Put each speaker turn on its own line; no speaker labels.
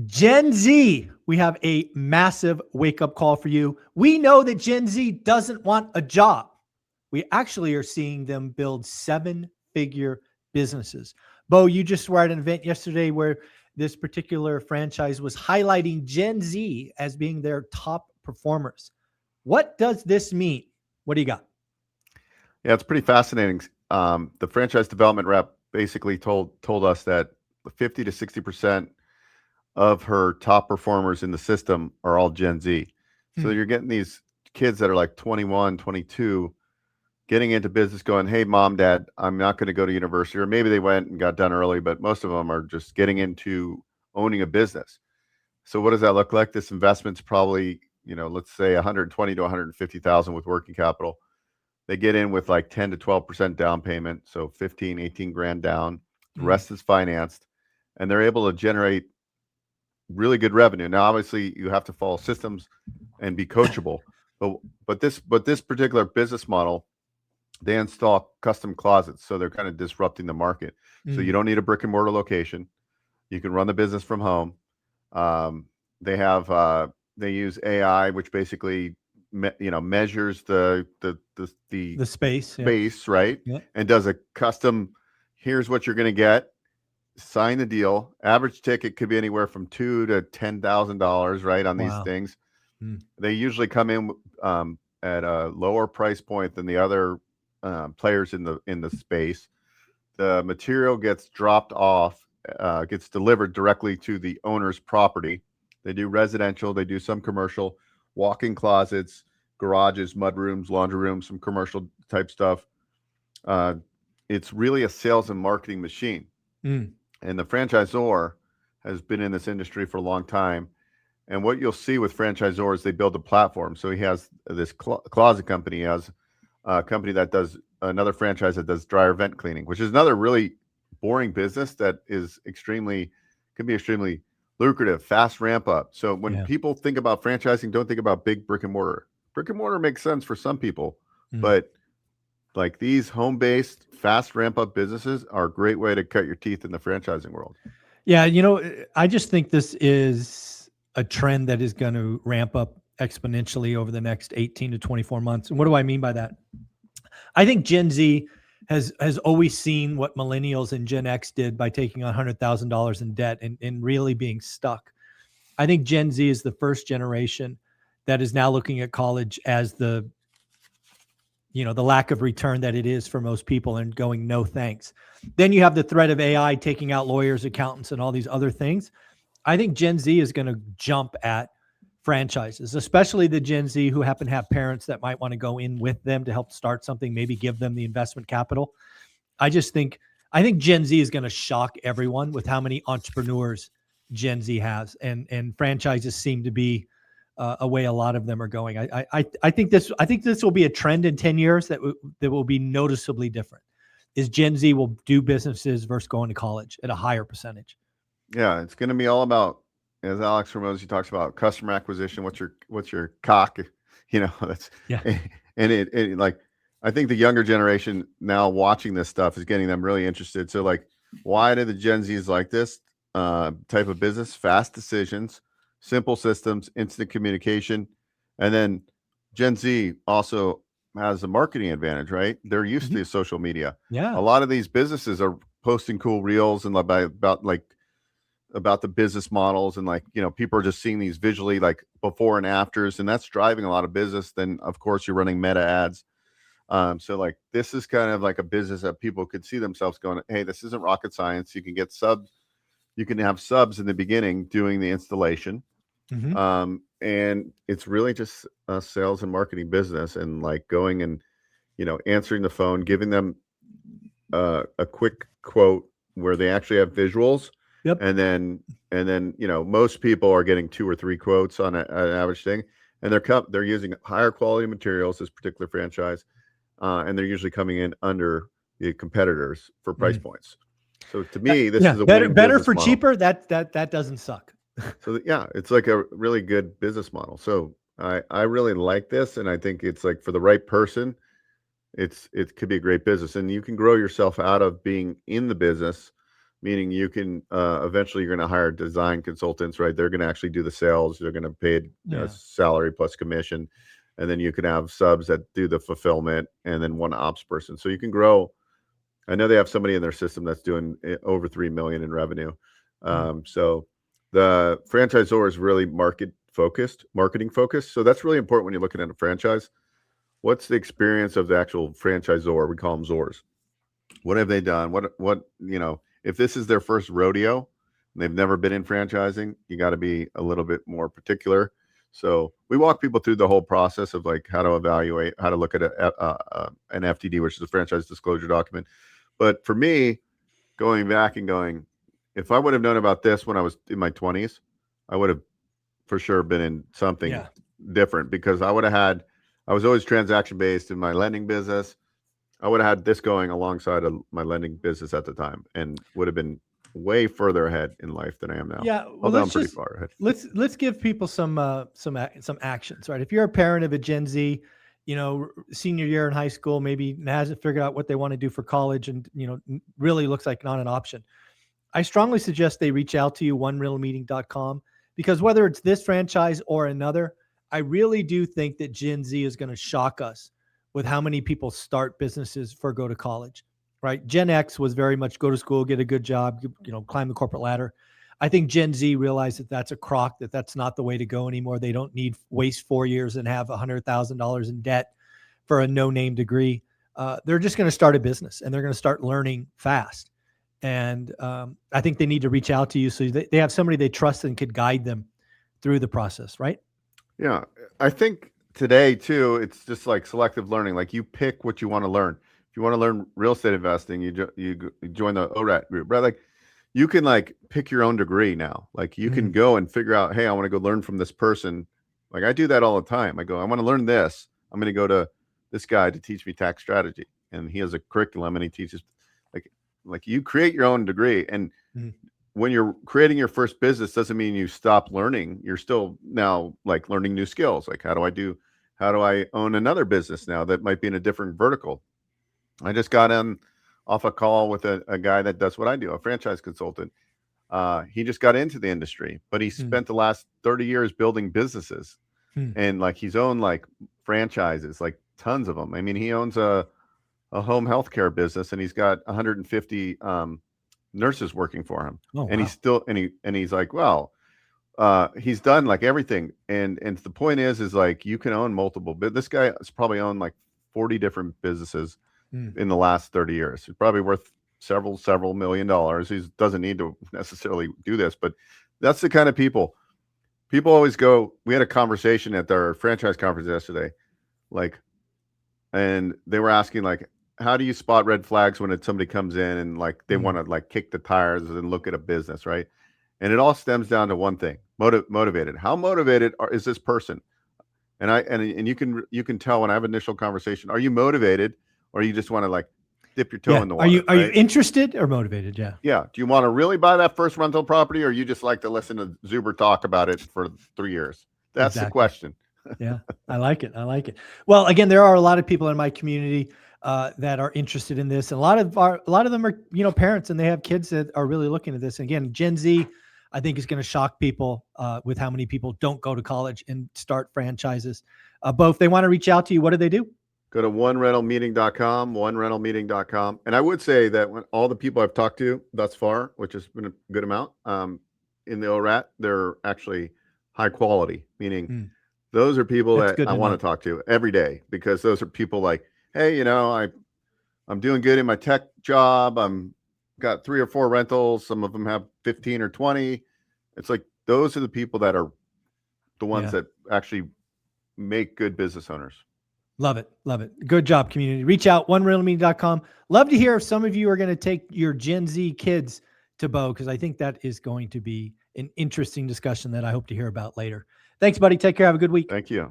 Gen Z, we have a massive wake-up call for you. We know that Gen Z doesn't want a job. We actually are seeing them build seven-figure businesses. Bo, you just were at an event yesterday where this particular franchise was highlighting Gen Z as being their top performers. What does this mean? What do you got?
Yeah, it's pretty fascinating. The franchise development rep basically told us that 50 to 60% of her top performers in the system are all Gen Z. So
Hmm.
you're getting these kids that are like 21, 22, getting into business going, hey, mom, dad, I'm not going to go to university. Or maybe they went and got done early, but most of them are just getting into owning a business. So what does that look like? This investment's probably, let's say 120 to 150,000 with working capital. They get in with like 10 to 12% down payment, so 15, 18 grand down. The
Hmm.
rest is financed, and they're able to generate really good revenue. Now, obviously, you have to follow systems and be coachable. But this particular business model, they install custom closets, so they're kind of disrupting the market. So
Hmm.
you don't need a brick and mortar location. You can run the business from home. Um, they have they use AI, which basically measures the
The space. Yeah.
space, right,
Yeah.
and does a custom. Here's what you're going to get. Sign the deal. Average ticket could be anywhere from $2,000 to $10,000, right, on these
Wow.
things.
Hmm.
They usually come in at a lower price point than the other players in the space. The material gets dropped off, gets delivered directly to the owner's property. They do residential, they do some commercial, walk-in closets, garages, mud rooms, laundry rooms, some commercial type stuff. Uh, it's really a sales and marketing machine.
Hmm.
And the franchisor has been in this industry for a long time. And what you'll see with franchisors, they build a platform. So he has this closet company, he has a company that does another franchise that does dryer vent cleaning, which is another really boring business that can be extremely lucrative, fast ramp up. So when
Yeah.
people think about franchising, don't think about big brick and mortar. Brick and mortar makes sense for some people,
Hmm.
but like these home based, fast ramp up businesses are a great way to cut your teeth in the franchising world.
Yeah, I just think this is a trend that is going to ramp up exponentially over the next 18 to 24 months. And what do I mean by that? I think Gen Z has always seen what millennials and Gen X did by taking on $100,000 in debt and really being stuck. I think Gen Z is the first generation that is now looking at college as the lack of return that it is for most people and going, no thanks. Then you have the threat of AI taking out lawyers, accountants, and all these other things. I think Gen Z is going to jump at franchises, especially the Gen Z who happen to have parents that might want to go in with them to help start something, maybe give them the investment capital. I just think I think Gen Z is going to shock everyone with how many entrepreneurs Gen Z has, and franchises seem to be a way a lot of them are going. I think this will be a trend in 10 years that will be noticeably different. Is Gen Z will do businesses versus going to college at a higher percentage.
Yeah, it's going to be all about, as Alex Ramosi talks about, customer acquisition. What's your cock? That's
Yeah.
and it like I think the younger generation now watching this stuff is getting them really interested. So like, why do the Gen Zs like this type of business? Fast decisions, simple systems, instant communication, and then Gen Z also has a marketing advantage, right? They're used
Mhm.
to social media. A
Yeah.
lot of these businesses are posting cool reels and about the business models, and like people are just seeing these visually like before and afters, and that's driving a lot of business. Then of course you're running meta ads. So like this is kind of like a business that people could see themselves going, hey, this isn't rocket science. You can get subs, you can have subs in the beginning doing the installation.
Hmm.
And it's really just a sales and marketing business, and like going and answering the phone, giving them a quick quote where they actually have visuals,
Yep.
and then most people are getting two or three quotes on an average thing, and they're using higher quality materials, this particular franchise, and they're usually coming in under the competitors for price
Mm.
points. So to me, this
Yeah.
is a
Better
winning
better
business
for
model.
cheaper. That doesn't suck.
So yeah, it's like a really good business model. So I really like this, and I think it's like for the right person, it could be a great business, and you can grow yourself out of being in the business meaning you can eventually you're going to hire design consultants, right? They're going to actually do the sales. They're going to pay salary plus commission. And then you can have subs that do the fulfillment and then one ops person. So you can grow. I know they have somebody in their system that's doing over 3 million in revenue. So the franchisor is really marketing focused. So that's really important when you're looking at a franchise. What's the experience of the actual franchisor? We call them Zors. What have they done? What, if this is their first rodeo and they've never been in franchising, you got to be a little bit more particular. So we walk people through the whole process of like how to evaluate, how to look at an FDD, which is a franchise disclosure document. But for me, going back and going, if I would have known about this when I was in my 20s, I would have for sure been in something different, because I was always transaction based in my lending business. I would have had this going alongside of my lending business at the time and would have been way further ahead in life than I am now.
Yeah,
well, I'm pretty far ahead.
Let's give people some actions, right? If you're a parent of a Gen Z, senior year in high school, maybe hasn't figured out what they want to do for college, and really looks like not an option, I strongly suggest they reach out to you, onerentalmeeting.com, because whether it's this franchise or another, I really do think that Gen Z is going to shock us with how many people start businesses for go to college. Right? Gen X was very much go to school, get a good job, climb the corporate ladder. I think Gen Z realized that that's a crock, that's not the way to go anymore. They don't need waste 4 years and have $100,000 in debt for a no-name degree. They're just going to start a business and they're going to start learning fast. And I think they need to reach out to you so they have somebody they trust and could guide them through the process, right?
Yeah. I think today too, it's just like selective learning. Like you pick what you want to learn. If you want to learn real estate investing, you join the ORAT group, right? Like you can like pick your own degree now. Like you can go and figure out, hey, I want to go learn from this person. Like I do that all the time. I want to learn this. I'm going to go to this guy to teach me tax strategy, and he has a curriculum and he teaches like you create your own degree. And when you're creating your first business, doesn't mean you stop learning. You're still now like learning new skills. Like how do I own another business now that might be in a different vertical? I just got off a call with a guy that does what I do, a franchise consultant. He just got into the industry, but he spent the last 30 years building businesses. And like he's owned like franchises, like tons of them. I mean, he owns a home healthcare business and he's got 150 nurses working for him.
Oh,
and
wow.
he's still, and he's like, well, he's done like everything. And the point is like, you can own multiple, but this guy has probably owned like 40 different businesses in the last 30 years. It's probably worth several $1 million. He doesn't need to necessarily do this, but that's the kind of people always go. We had a conversation at our franchise conference yesterday, and they were asking like, how do you spot red flags when somebody comes in and like they want to like kick the tires and look at a business, right? And it all stems down to one thing: motivated. How motivated is this person? And you can tell when I have initial conversation. Are you motivated, or you just want to like dip your toe in the water?
Are you interested or motivated? Yeah.
Yeah. Do you want to really buy that first rental property, or you just like to listen to Zuber talk about it for 3 years? That's the question.
Yeah, I like it. Well, again, there are a lot of people in my community that are interested in this, and a lot of them are parents, and they have kids that are really looking at this. And again, Gen Z, I think, is going to shock people with how many people don't go to college and start franchises. Bo, if they want to reach out to you, what do they do?
Go to onerentalmeeting.com. And I would say that when all the people I've talked to thus far, which has been a good amount, in the ORAT, they're actually high quality, meaning those are people that I want to talk to every day, because those are people like, hey, I'm doing good in my tech job. Got 3 or 4 rentals. Some of them have 15 or 20. It's like, those are the people that are the ones that actually make good business owners.
Love it. Good job, community. Reach out, onerentalmeeting.com. Love to hear if some of you are going to take your Gen Z kids to Bo, because I think that is going to be an interesting discussion that I hope to hear about later. Thanks, buddy. Take care. Have a good week.
Thank you.